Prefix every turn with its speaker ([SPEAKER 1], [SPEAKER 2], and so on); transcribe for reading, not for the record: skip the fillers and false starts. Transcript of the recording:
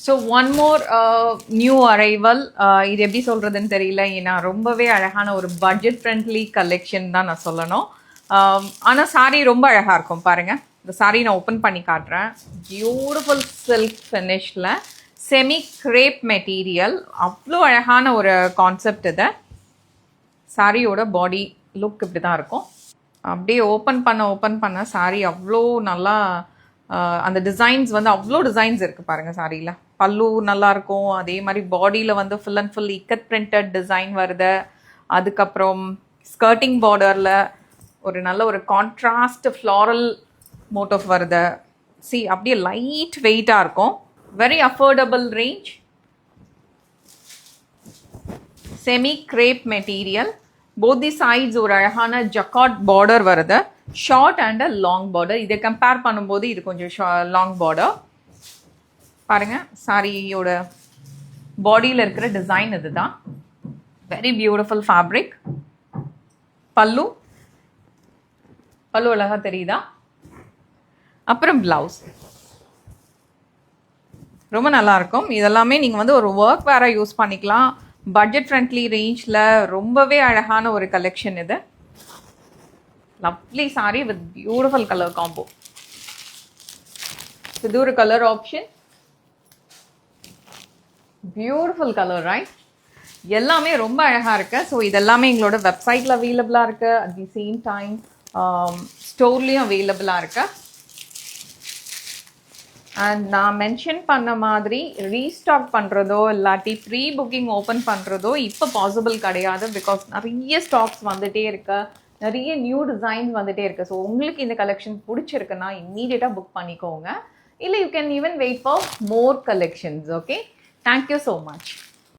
[SPEAKER 1] So one more new arrival. இது எப்படி சொல்கிறதுன்னு தெரியல, ஏன்னா ரொம்பவே அழகான ஒரு பட்ஜெட் ஃப்ரெண்ட்லி கலெக்ஷன் தான் நான் சொல்லணும். ஆனால் சாரீ ரொம்ப அழகாக இருக்கும் பாருங்கள். இந்த சாரீ நான் ஓப்பன் பண்ணி காட்டுறேன். பியூட்டிஃபுல் சில்க் ஃபினிஷில் செமி கிரேப் மெட்டீரியல். அவ்வளோ அழகான ஒரு கான்செப்ட் இது. சாரியோட பாடி லுக் இப்படி தான் இருக்கும். அப்படியே ஓப்பன் பண்ண சாரீ அவ்வளோ நல்லா அந்த டிசைன்ஸ் வந்து அவ்வளோ டிசைன்ஸ் இருக்குது பாருங்கள் சாரியில். பல்லு நல்லாயிருக்கும், அதே மாதிரி பாடியில் வந்து full and full ikat printed design வருது. அதுக்கப்புறம் ஸ்கர்ட்டிங் பார்டரில் ஒரு நல்ல ஒரு கான்ட்ராஸ்ட் ஃப்ளாரல் மோட்டிவ் வருது. அப்படியே லைட் வெயிட்டாக இருக்கும். Very affordable range. Semi crepe material. Both the sides ஒரு அழகான ஜக்காட் பார்டர் வருது. Short and a long border. இதை கம்பேர் பண்ணும்போது இது கொஞ்சம் லாங் பார்டர். பாருங்க, சாரியோட பாடியில் இருக்கிற டிசைன் இதுதான். Very beautiful fabric. பல்லு அழகா தெரியுதா? அப்புறம் பிளவுஸ் ரொம்ப நல்லா இருக்கும். இதெல்லாமே நீங்கள் வந்து ஒரு ஒர்க் வேற யூஸ் பண்ணிக்கலாம். பட்ஜெட் ஃப்ரெண்ட்லி ரேஞ்சில் ரொம்பவே அழகான ஒரு கலெக்ஷன் இது. Lovely sorry with beautiful colour combo. இது ஒரு colour option. Beautiful colour, right? எல்லாமே ரொம்ப அழகாக இருக்கு. ஸோ இதெல்லாமே எங்களோட வெப்சைட்டில் அவைலபிளாக இருக்கு. அட் தி சேம் டைம் ஸ்டோர்லேயும் அவைலபிளாக இருக்கு. அண்ட் நான் மென்ஷன் பண்ண மாதிரி ரீஸ்டாக் பண்ணுறதோ இல்லாட்டி ப்ரீ புக்கிங் ஓப்பன் பண்ணுறதோ இப்போ பாசிபிள் கிடையாது. பிகாஸ் நிறைய ஸ்டாக்ஸ் வந்துகிட்டே இருக்கு, நிறைய நியூ டிசைன்ஸ் வந்துகிட்டே இருக்குது. ஸோ உங்களுக்கு இந்த கலெக்ஷன் பிடிச்சிருக்குன்னா இம்மீடியட்டாக புக் பண்ணிக்கோங்க. இல்லை you can even wait for more collections. Okay, thank you so much.